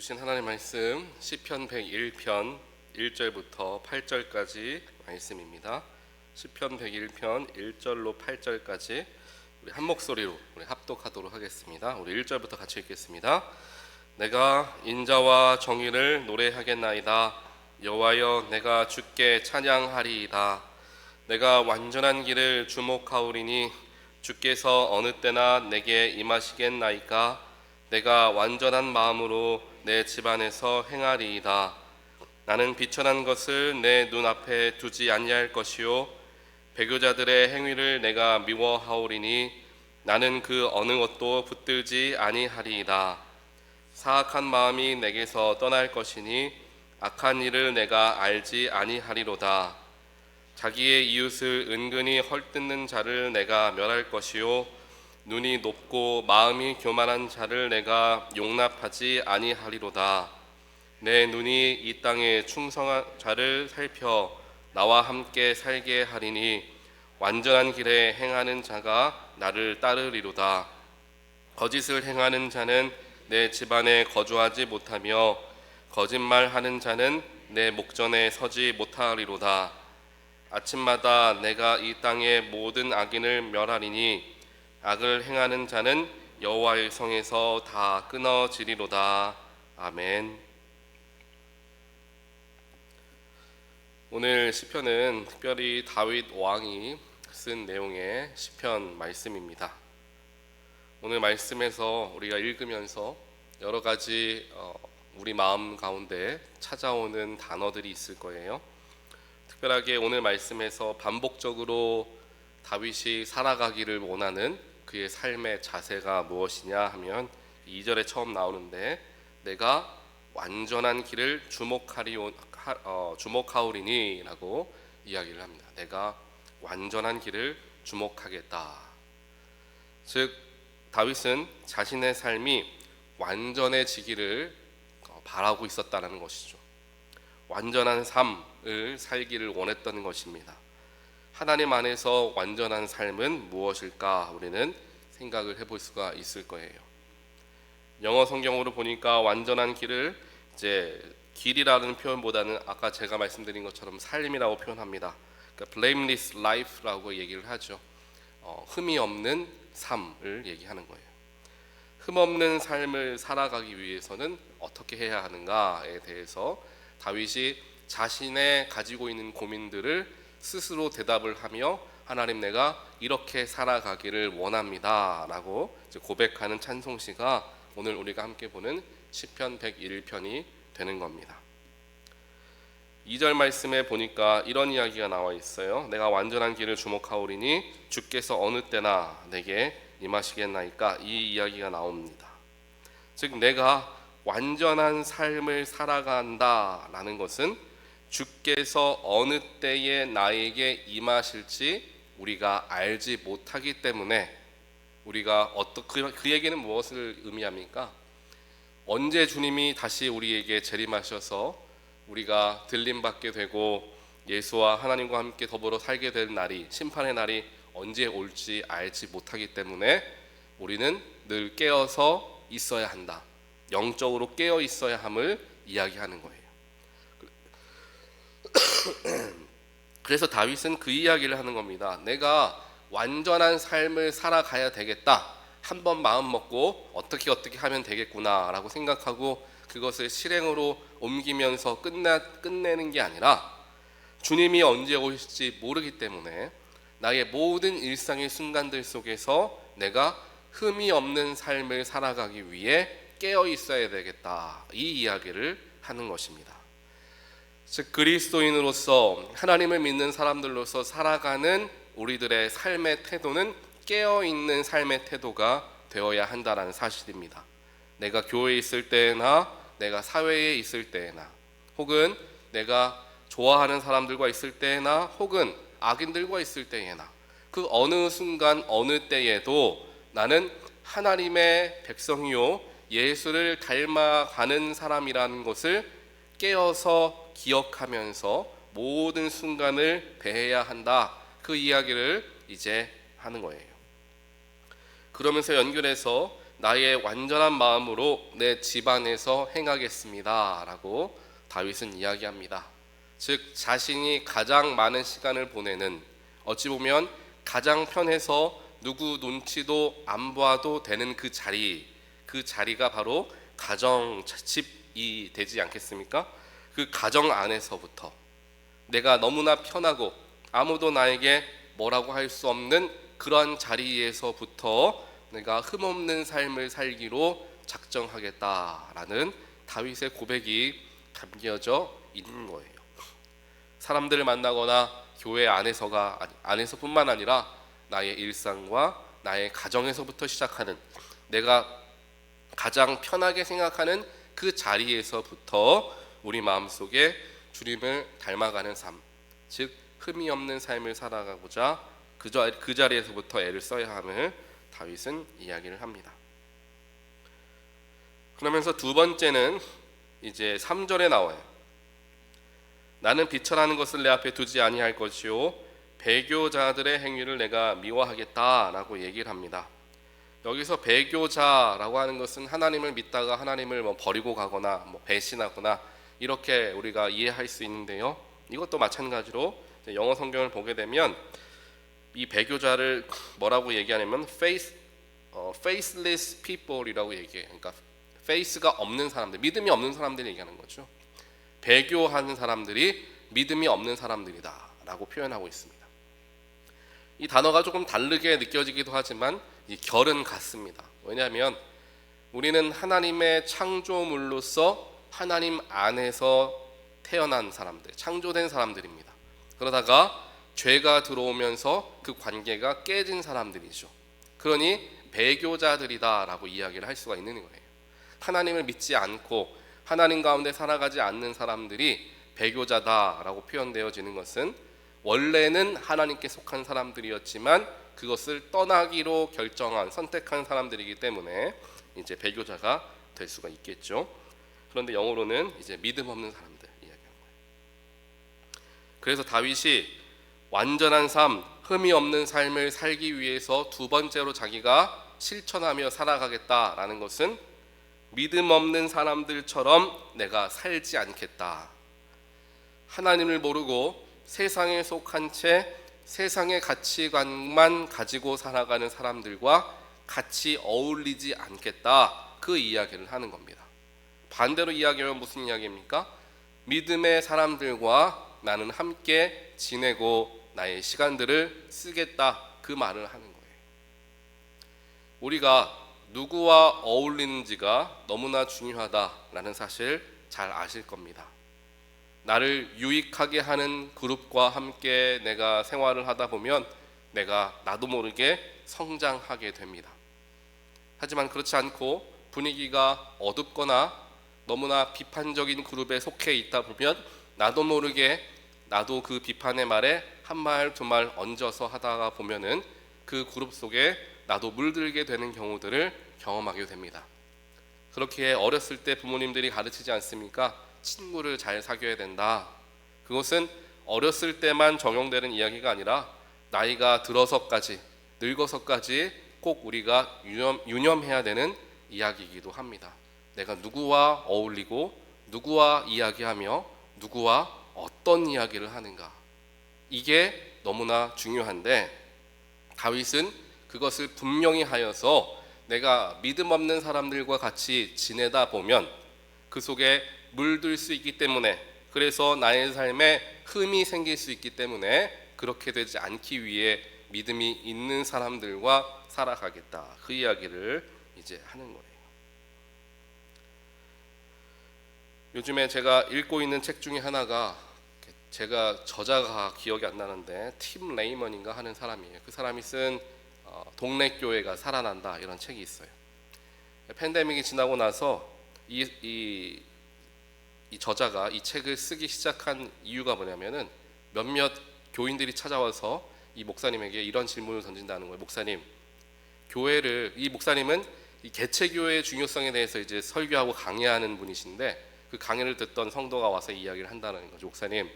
주신 하나님 말씀 시편 101편 1절부터 8절까지 말씀입니다. 시편 101편 1절로 8절까지 우리 한 목소리로 우리 합독하도록 하겠습니다. 우리 1절부터 같이 읽겠습니다. 내가 인자와 정의를 노래하겠나이다. 여호와여, 내가 주께 찬양하리이다. 내가 완전한 길을 주목하오리니 주께서 어느 때나 내게 임하시겠나이까. 내가 완전한 마음으로 내 집안에서 행하리이다. 나는 비천한 것을 내 눈앞에 두지 아니할 것이요 배교자들의 행위를 내가 미워하오리니 나는 그 어느 것도 붙들지 아니하리이다. 사악한 마음이 내게서 떠날 것이니 악한 일을 내가 알지 아니하리로다. 자기의 이웃을 은근히 헐뜯는 자를 내가 멸할 것이요 눈이 높고 마음이 교만한 자를 내가 용납하지 아니하리로다. 내 눈이 이 땅에 충성한 자를 살펴 나와 함께 살게 하리니 완전한 길에 행하는 자가 나를 따르리로다. 거짓을 행하는 자는 내 집안에 거주하지 못하며 거짓말하는 자는 내 목전에 서지 못하리로다. 아침마다 내가 이 땅의 모든 악인을 멸하리니 악을 행하는 자는 여호와의 성에서 다 끊어지리로다. 아멘. 오늘 시편은 특별히 다윗 왕이 쓴 내용의 시편 말씀입니다. 오늘 말씀에서 우리가 읽으면서 여러 가지 우리 마음 가운데 찾아오는 단어들이 있을 거예요. 특별하게 오늘 말씀에서 반복적으로 다윗이 살아가기를 원하는 그의 삶의 자세가 무엇이냐 하면 2절에 처음 나오는데 내가 완전한 길을 주목하오리니 라고 이야기를 합니다. 내가 완전한 길을 주목하겠다. 즉 다윗은 자신의 삶이 완전해지기를 바라고 있었다는 것이죠. 완전한 삶을 살기를 원했던 것입니다. 하나님 안에서 완전한 삶은 무엇일까 우리는 생각을 해볼 수가 있을 거예요. 영어 성경으로 보니까 완전한 길을 이제 길이라는 표현보다는 아까 제가 말씀드린 것처럼 삶이라고 표현합니다. 그러니까 blameless life라고 얘기를 하죠. 흠이 없는 삶을 얘기하는 거예요. 흠 없는 삶을 살아가기 위해서는 어떻게 해야 하는가에 대해서 다윗이 자신의 가지고 있는 고민들을 스스로 대답을 하며 하나님, 내가 이렇게 살아가기를 원합니다 라고 고백하는 찬송시가 오늘 우리가 함께 보는 시편 101편이 되는 겁니다. 2절 말씀에 보니까 이런 이야기가 나와 있어요. 내가 완전한 길을 주목하오리니 주께서 어느 때나 내게 임하시겠나이까. 이 이야기가 나옵니다. 즉 내가 완전한 삶을 살아간다라는 것은 주께서 어느 때에 나에게 임하실지 우리가 알지 못하기 때문에 우리가 그 얘기는 무엇을 의미합니까? 언제 주님이 다시 우리에게 재림하셔서 우리가 들림받게 되고 예수와 하나님과 함께 더불어 살게 될 날이, 심판의 날이 언제 올지 알지 못하기 때문에 우리는 늘 깨어서 있어야 한다. 영적으로 깨어 있어야 함을 이야기하는 거예요. 그래서 다윗은 그 이야기를 하는 겁니다. 내가 완전한 삶을 살아가야 되겠다. 한번 마음 먹고 어떻게 하면 되겠구나 라고 생각하고 그것을 실행으로 옮기면서 끝내는 게 아니라 주님이 언제 오실지 모르기 때문에 나의 모든 일상의 순간들 속에서 내가 흠이 없는 삶을 살아가기 위해 깨어 있어야 되겠다. 이 이야기를 하는 것입니다. 즉 그리스도인으로서 하나님을 믿는 사람들로서 살아가는 우리들의 삶의 태도는 깨어있는 삶의 태도가 되어야 한다는 사실입니다. 내가 교회에 있을 때나 내가 사회에 있을 때나 혹은 내가 좋아하는 사람들과 있을 때나 혹은 악인들과 있을 때에나 그 어느 순간 어느 때에도 나는 하나님의 백성이요 예수를 닮아가는 사람이라는 것을 깨어서 기억하면서 모든 순간을 대해야 한다. 그 이야기를 이제 하는 거예요. 그러면서 연결해서 나의 완전한 마음으로 내 집안에서 행하겠습니다 라고 다윗은 이야기합니다. 즉 자신이 가장 많은 시간을 보내는, 어찌 보면 가장 편해서 누구 눈치도 안 봐도 되는 그 자리가 바로 가정, 집이 되지 않겠습니까? 그 가정 안에서부터 내가 너무나 편하고 아무도 나에게 뭐라고 할 수 없는 그러한 자리에서부터 내가 흠없는 삶을 살기로 작정하겠다라는 다윗의 고백이 담겨져 있는 거예요. 사람들을 만나거나 교회 안에서뿐만 아니라 나의 일상과 나의 가정에서부터 시작하는, 내가 가장 편하게 생각하는 그 자리에서부터 우리 마음속에 주님을 닮아가는 삶, 즉 흠이 없는 삶을 살아가고자 그 자리에서부터 애를 써야 함을 다윗은 이야기를 합니다. 그러면서 두 번째는 이제 3절에 나와요. 나는 비천하는 것을 내 앞에 두지 아니할 것이요 배교자들의 행위를 내가 미워하겠다라고 얘기를 합니다. 여기서 배교자라고 하는 것은 하나님을 믿다가 하나님을 버리고 가거나 배신하거나 이렇게 우리가 이해할 수 있는데요. 이것도 마찬가지로 영어 성경을 보게 되면 이 배교자를 뭐라고 얘기하냐면 faceless people이라고 얘기해요. 그러니까 face가 없는 사람들, 믿음이 없는 사람들이 얘기하는 거죠. 배교하는 사람들이 믿음이 없는 사람들이다 라고 표현하고 있습니다. 이 단어가 조금 다르게 느껴지기도 하지만 이 결은 같습니다. 왜냐하면 우리는 하나님의 창조물로서 하나님 안에서 태어난 사람들, 창조된 사람들입니다. 그러다가 죄가 들어오면서 그 관계가 깨진 사람들이죠. 그러니 배교자들이다 라고 이야기를 할 수가 있는 거예요. 하나님을 믿지 않고 하나님 가운데 살아가지 않는 사람들이 배교자다라고 표현되어지는 것은 원래는 하나님께 속한 사람들이었지만 그것을 떠나기로 선택한 사람들이기 때문에 이제 배교자가 될 수가 있겠죠. 그런데 영어로는 이제 믿음 없는 사람들 이야기하는 거예요. 그래서 다윗이 완전한 삶, 흠이 없는 삶을 살기 위해서 두 번째로 자기가 실천하며 살아가겠다라는 것은 믿음 없는 사람들처럼 내가 살지 않겠다. 하나님을 모르고 세상에 속한 채 세상의 가치관만 가지고 살아가는 사람들과 같이 어울리지 않겠다. 그 이야기를 하는 겁니다. 반대로 이야기하면 무슨 이야기입니까? 믿음의 사람들과 나는 함께 지내고 나의 시간들을 쓰겠다. 그 말을 하는 거예요. 우리가 누구와 어울리는지가 너무나 중요하다라는 사실 잘 아실 겁니다. 나를 유익하게 하는 그룹과 함께 내가 생활을 하다 보면 내가 나도 모르게 성장하게 됩니다. 하지만 그렇지 않고 분위기가 어둡거나 너무나 비판적인 그룹에 속해 있다 보면 나도 모르게 나도 그 비판의 말에 한 말 두 말 얹어서 하다가 보면은 그 그룹 속에 나도 물들게 되는 경우들을 경험하게 됩니다. 그렇게 어렸을 때 부모님들이 가르치지 않습니까? 친구를 잘 사귀어야 된다. 그것은 어렸을 때만 적용되는 이야기가 아니라 나이가 들어서까지, 늙어서까지 꼭 우리가 유념해야 되는 이야기이기도 합니다. 내가 누구와 어울리고 누구와 이야기하며 누구와 어떤 이야기를 하는가, 이게 너무나 중요한데 다윗은 그것을 분명히 하여서 내가 믿음 없는 사람들과 같이 지내다 보면 그 속에 물들 수 있기 때문에, 그래서 나의 삶에 흠이 생길 수 있기 때문에 그렇게 되지 않기 위해 믿음이 있는 사람들과 살아가겠다. 그 이야기를 이제 하는 거예요. 요즘에 제가 읽고 있는 책 중에 하나가, 제가 저자가 기억이 안 나는데 팀 레이먼인가 하는 사람이에요. 그 사람이 쓴 동네 교회가 살아난다 이런 책이 있어요. 팬데믹이 지나고 나서 이 저자가 이 책을 쓰기 시작한 이유가 뭐냐면은 몇몇 교인들이 찾아와서 이 목사님에게 이런 질문을 던진다는 거예요. 목사님, 이 목사님은 이 개체교회의 중요성에 대해서 이제 설교하고 강의하는 분이신데 그 강의를 듣던 성도가 와서 이야기를 한다는 거죠. 목사님,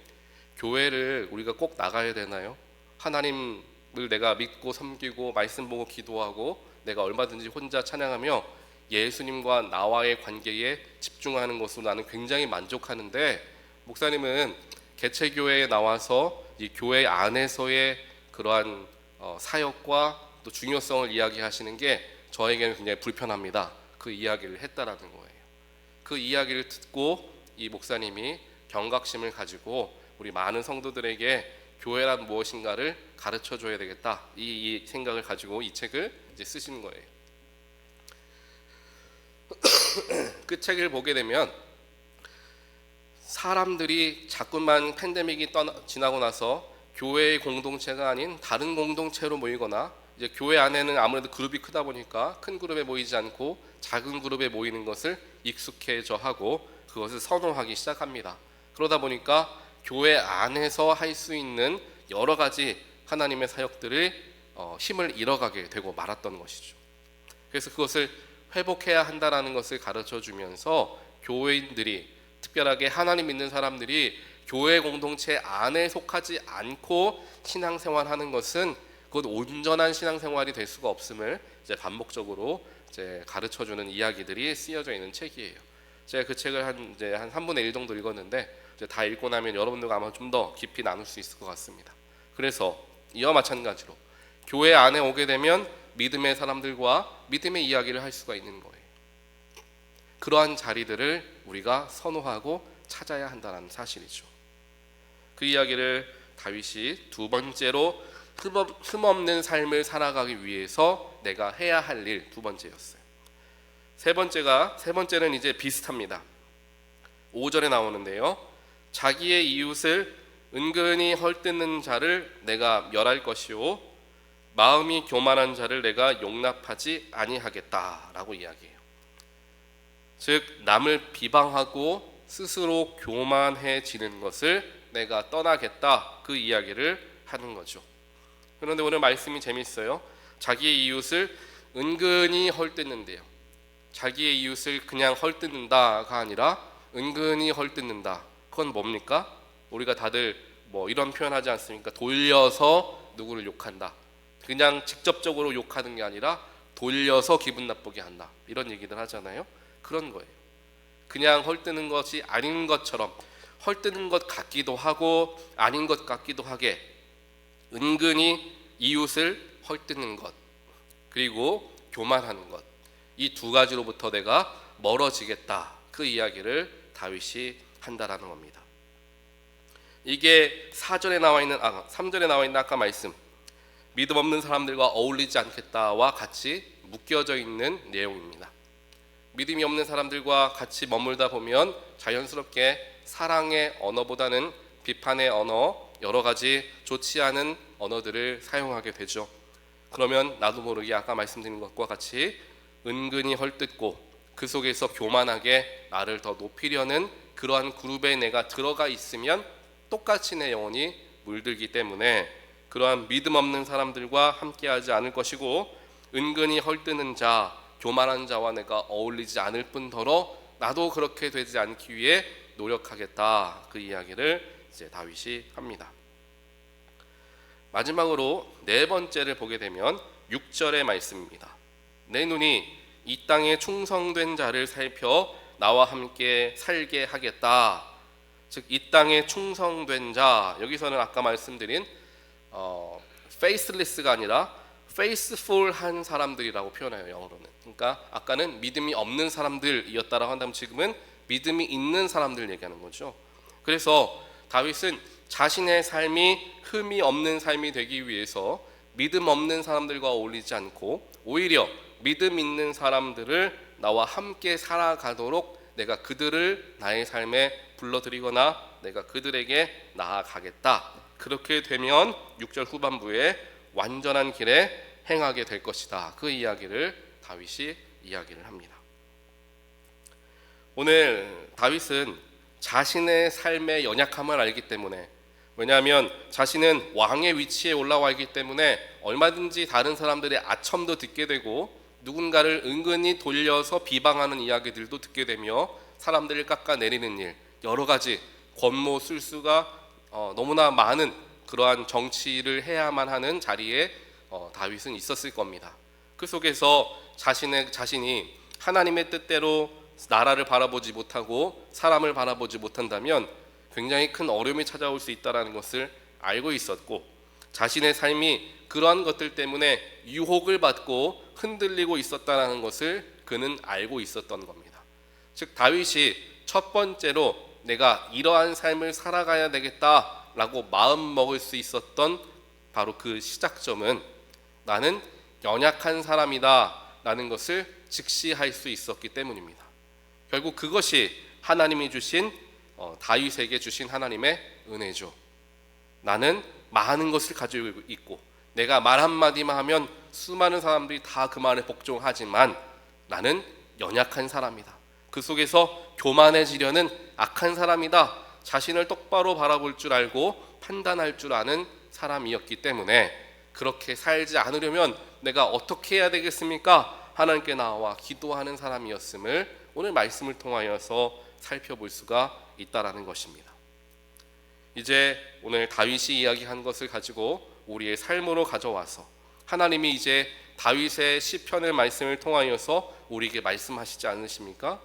교회를 우리가 꼭 나가야 되나요? 하나님을 내가 믿고 섬기고 말씀 보고 기도하고 내가 얼마든지 혼자 찬양하며 예수님과 나와의 관계에 집중하는 것으로 나는 굉장히 만족하는데, 목사님은 개체교회에 나와서 이 교회 안에서의 그러한 사역과 또 중요성을 이야기하시는 게 저에게는 굉장히 불편합니다. 그 이야기를 했다라는 거예요. 그 이야기를 듣고 이 목사님이 경각심을 가지고 우리 많은 성도들에게 교회란 무엇인가를 가르쳐 줘야 되겠다, 이 생각을 가지고 이 책을 이제 쓰시는 거예요. 그 책을 보게 되면 사람들이 자꾸만 팬데믹이 지나고 나서 교회의 공동체가 아닌 다른 공동체로 모이거나, 이제 교회 안에는 아무래도 그룹이 크다 보니까 큰 그룹에 모이지 않고 작은 그룹에 모이는 것을 익숙해져 하고 그것을 선호하기 시작합니다. 그러다 보니까 교회 안에서 할 수 있는 여러 가지 하나님의 사역들을 힘을 잃어가게 되고 말았던 것이죠. 그래서 그것을 회복해야 한다라는 것을 가르쳐 주면서 교회인들이, 특별하게 하나님 믿는 사람들이 교회 공동체 안에 속하지 않고 신앙생활하는 것은 그것 온전한 신앙생활이 될 수가 없음을 이제 반복적으로 이제 가르쳐주는 이야기들이 쓰여져 있는 책이에요. 제가 그 책을 한 3분의 1 정도 읽었는데, 이제 다 읽고 나면 여러분들과 아마 좀 더 깊이 나눌 수 있을 것 같습니다. 그래서 이와 마찬가지로 교회 안에 오게 되면 믿음의 사람들과 믿음의 이야기를 할 수가 있는 거예요. 그러한 자리들을 우리가 선호하고 찾아야 한다는 사실이죠. 그 이야기를 다윗이 두 번째로 흠없는 삶을 살아가기 위해서 내가 해야 할 일 두 번째였어요. 세 번째는 이제 비슷합니다. 5절에 나오는데요. 자기의 이웃을 은근히 헐뜯는 자를 내가 멸할 것이요 마음이 교만한 자를 내가 용납하지 아니하겠다라고 이야기해요. 즉 남을 비방하고 스스로 교만해지는 것을 내가 떠나겠다, 그 이야기를 하는 거죠. 그런데 오늘 말씀이 재밌어요. 자기의 이웃을 은근히 헐뜯는데요. 자기의 이웃을 그냥 헐뜯는다가 아니라 은근히 헐뜯는다. 그건 뭡니까? 우리가 다들 뭐 이런 표현하지 않습니까? 돌려서 누구를 욕한다. 그냥 직접적으로 욕하는 게 아니라 돌려서 기분 나쁘게 한다, 이런 얘기들 하잖아요. 그런 거예요. 그냥 헐뜯는 것이 아닌 것처럼, 헐뜯는 것 같기도 하고 아닌 것 같기도 하게 은근히 이웃을 헐뜯는 것, 그리고 교만하는 것, 이 두 가지로부터 내가 멀어지겠다, 그 이야기를 다윗이 한다라는 겁니다. 이게 3절에 나와 있는 아까 말씀 믿음 없는 사람들과 어울리지 않겠다와 같이 묶여져 있는 내용입니다. 믿음이 없는 사람들과 같이 머물다 보면 자연스럽게 사랑의 언어보다는 비판의 언어, 여러 가지 좋지 않은 언어들을 사용하게 되죠. 그러면 나도 모르게 아까 말씀드린 것과 같이 은근히 헐뜯고 그 속에서 교만하게 나를 더 높이려는 그러한 그룹에 내가 들어가 있으면 똑같이 내 영혼이 물들기 때문에 그러한 믿음 없는 사람들과 함께하지 않을 것이고, 은근히 헐뜯는 자, 교만한 자와 내가 어울리지 않을 뿐더러 나도 그렇게 되지 않기 위해 노력하겠다, 그 이야기를 이제 다윗이 합니다. 마지막으로 네 번째를 보게 되면 6절의 말씀입니다. 내 눈이 이 땅에 충성된 자를 살펴 나와 함께 살게 하겠다. 즉 이 땅에 충성된 자, 여기서는 아까 말씀드린 faithless가 아니라 faithful한 사람들이라고 표현해요, 영어로는. 그러니까 아까는 믿음이 없는 사람들이었다라고 한다면 지금은 믿음이 있는 사람들 얘기하는 거죠. 그래서 다윗은 자신의 삶이 흠이 없는 삶이 되기 위해서 믿음 없는 사람들과 어울리지 않고 오히려 믿음 있는 사람들을 나와 함께 살아가도록 내가 그들을 나의 삶에 불러들이거나 내가 그들에게 나아가겠다. 그렇게 되면 6절 후반부에 완전한 길에 행하게 될 것이다, 그 이야기를 다윗이 이야기를 합니다. 오늘 다윗은 자신의 삶의 연약함을 알기 때문에, 왜냐하면 자신은 왕의 위치에 올라와 있기 때문에 얼마든지 다른 사람들의 아첨도 듣게 되고 누군가를 은근히 돌려서 비방하는 이야기들도 듣게 되며 사람들을 깎아내리는 일, 여러 가지 권모 술수가 너무나 많은 그러한 정치를 해야만 하는 자리에 다윗은 있었을 겁니다. 그 속에서 자신이 하나님의 뜻대로 나라를 바라보지 못하고 사람을 바라보지 못한다면 굉장히 큰 어려움이 찾아올 수 있다는 것을 알고 있었고, 자신의 삶이 그러한 것들 때문에 유혹을 받고 흔들리고 있었다는 것을 그는 알고 있었던 겁니다. 즉 다윗이 첫 번째로 내가 이러한 삶을 살아가야 되겠다라고 마음 먹을 수 있었던 바로 그 시작점은 나는 연약한 사람이다 라는 것을 직시할 수 있었기 때문입니다. 결국 그것이 하나님이 주신 다윗에게 주신 하나님의 은혜죠. 나는 많은 것을 가지고 있고 내가 말 한마디만 하면 수많은 사람들이 다 그 말에 복종하지만 나는 연약한 사람이다. 그 속에서 교만해지려는 악한 사람이다. 자신을 똑바로 바라볼 줄 알고 판단할 줄 아는 사람이었기 때문에 그렇게 살지 않으려면 내가 어떻게 해야 되겠습니까? 하나님께 나와 기도하는 사람이었음을 오늘 말씀을 통하여서 살펴볼 수가 있다라는 것입니다. 이제 오늘 다윗이 이야기한 것을 가지고 우리의 삶으로 가져와서 하나님이 이제 다윗의 시편의 말씀을 통하여서 우리에게 말씀하시지 않으십니까?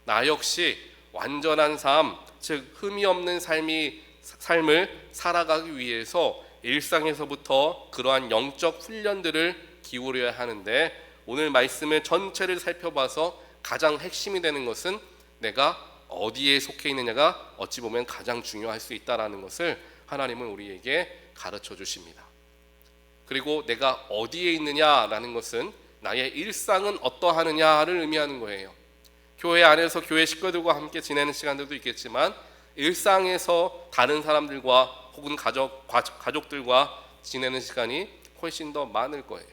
나 역시 완전한 삶, 즉 흠이 없는 삶을 살아가기 위해서 일상에서부터 그러한 영적 훈련들을 기울여야 하는데, 오늘 말씀의 전체를 살펴봐서 가장 핵심이 되는 것은 내가 어디에 속해 있느냐가 어찌 보면 가장 중요할 수 있다라는 것을 하나님은 우리에게 가르쳐 주십니다. 그리고 내가 어디에 있느냐라는 것은 나의 일상은 어떠하느냐를 의미하는 거예요. 교회 안에서 교회 식구들과 함께 지내는 시간들도 있겠지만 일상에서 다른 사람들과 혹은 가족들과 지내는 시간이 훨씬 더 많을 거예요.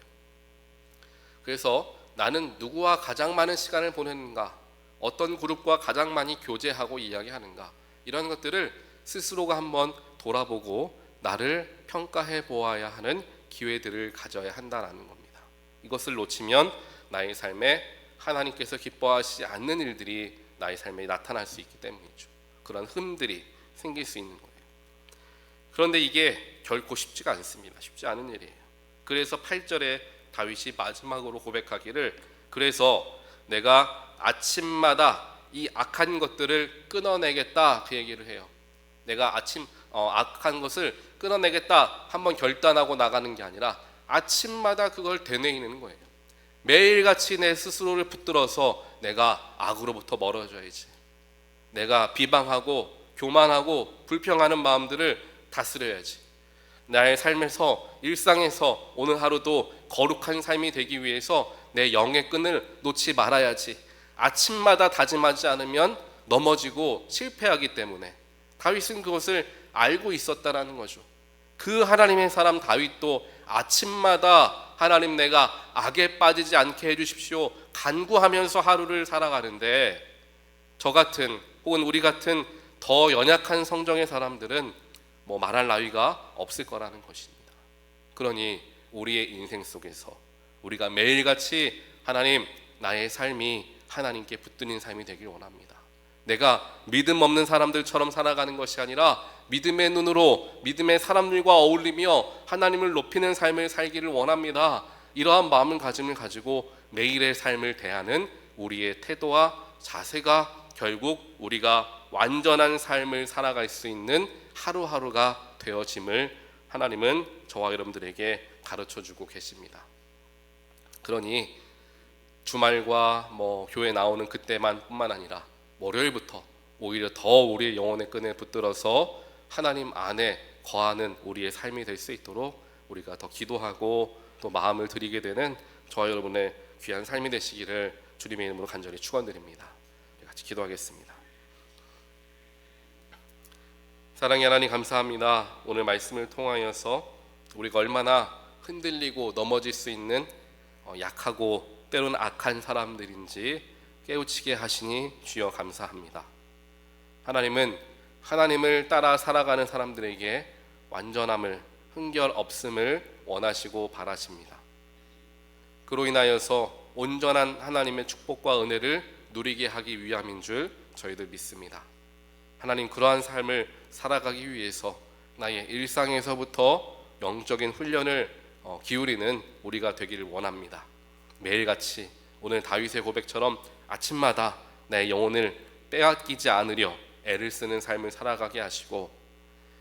그래서 나는 누구와 가장 많은 시간을 보내는가, 어떤 그룹과 가장 많이 교제하고 이야기하는가, 이런 것들을 스스로가 한번 돌아보고 나를 평가해 보아야 하는 기회들을 가져야 한다는 겁니다. 이것을 놓치면 나의 삶에 하나님께서 기뻐하시지 않는 일들이 나의 삶에 나타날 수 있기 때문이죠. 그런 흠들이 생길 수 있는 거예요. 그런데 이게 결코 쉽지가 않습니다. 쉽지 않은 일이에요. 그래서 8절에 다윗이 마지막으로 고백하기를, 그래서 내가 아침마다 이 악한 것들을 끊어내겠다, 그 얘기를 해요. 내가 악한 것을 끊어내겠다 한번 결단하고 나가는 게 아니라 아침마다 그걸 되뇌이는 거예요. 매일같이 내 스스로를 붙들어서 내가 악으로부터 멀어져야지, 내가 비방하고 교만하고 불평하는 마음들을 다스려야지, 나의 삶에서 일상에서 오늘 하루도 거룩한 삶이 되기 위해서 내 영의 끈을 놓지 말아야지, 아침마다 다짐하지 않으면 넘어지고 실패하기 때문에 다윗은 그것을 알고 있었다라는 거죠. 그 하나님의 사람 다윗도 아침마다 하나님 내가 악에 빠지지 않게 해주십시오 간구하면서 하루를 살아가는데, 저 같은 혹은 우리 같은 더 연약한 성정의 사람들은 뭐 말할 나위가 없을 거라는 것입니다. 그러니 우리의 인생 속에서 우리가 매일같이 하나님, 나의 삶이 하나님께 붙드는 삶이 되길 원합니다. 내가 믿음 없는 사람들처럼 살아가는 것이 아니라 믿음의 눈으로 믿음의 사람들과 어울리며 하나님을 높이는 삶을 살기를 원합니다. 이러한 마음을 가지고 매일의 삶을 대하는 우리의 태도와 자세가 결국 우리가 완전한 삶을 살아갈 수 있는 하루하루가 되어짐을 하나님은 저와 여러분들에게 가르쳐주고 계십니다. 그러니 주말과 교회 나오는 그때만뿐만 아니라 월요일부터 오히려 더 우리의 영혼의 끈에 붙들어서 하나님 안에 거하는 우리의 삶이 될 수 있도록 우리가 더 기도하고 또 마음을 드리게 되는 저와 여러분의 귀한 삶이 되시기를 주님의 이름으로 간절히 축원드립니다. 같이 기도하겠습니다. 사랑의 하나님, 감사합니다. 오늘 말씀을 통하여서 우리가 얼마나 흔들리고 넘어질 수 있는 약하고 때로는 악한 사람들인지 깨우치게 하시니 주여 감사합니다. 하나님은 하나님을 따라 살아가는 사람들에게 완전함을, 흠결 없음을 원하시고 바라십니다. 그로 인하여서 온전한 하나님의 축복과 은혜를 누리게 하기 위함인 줄 저희들 믿습니다. 하나님, 그러한 삶을 살아가기 위해서 나의 일상에서부터 영적인 훈련을 기울이는 우리가 되기를 원합니다. 매일같이 오늘 다윗의 고백처럼 아침마다 내 영혼을 빼앗기지 않으려 애를 쓰는 삶을 살아가게 하시고,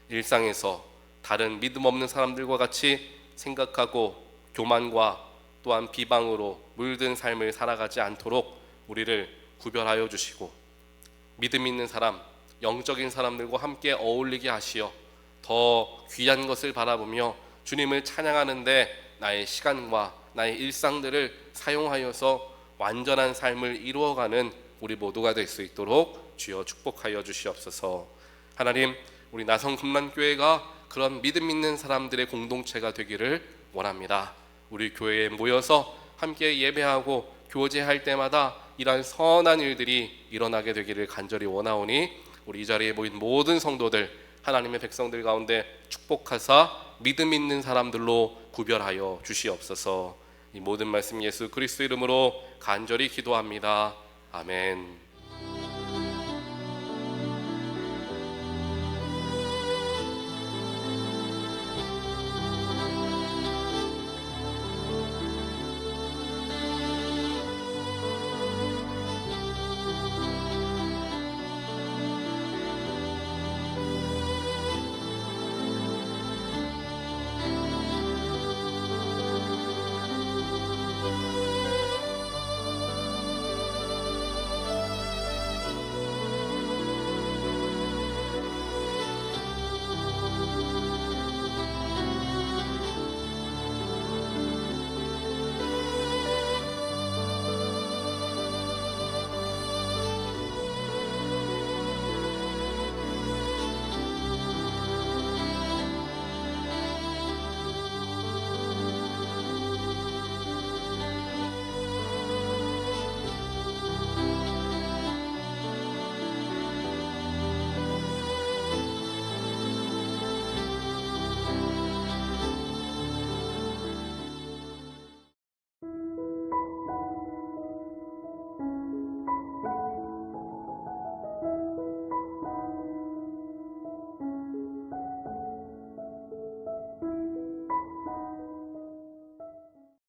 일상에서 다른 믿음 없는 사람들과 같이 생각하고 교만과 또한 비방으로 물든 삶을 살아가지 않도록 우리를 구별하여 주시고, 믿음 있는 사람, 영적인 사람들과 함께 어울리게 하시어 더 귀한 것을 바라보며 주님을 찬양하는데 나의 시간과 나의 일상들을 사용하여서 완전한 삶을 이루어가는 우리 모두가 될 수 있도록 주여 축복하여 주시옵소서. 하나님, 우리 나성 금란교회가 그런 믿음 있는 사람들의 공동체가 되기를 원합니다. 우리 교회에 모여서 함께 예배하고 교제할 때마다 이러한 선한 일들이 일어나게 되기를 간절히 원하오니, 우리 이 자리에 모인 모든 성도들, 하나님의 백성들 가운데 축복하사 믿음 있는 사람들로 구별하여 주시옵소서. 이 모든 말씀 예수 그리스도 이름으로 간절히 기도합니다. 아멘.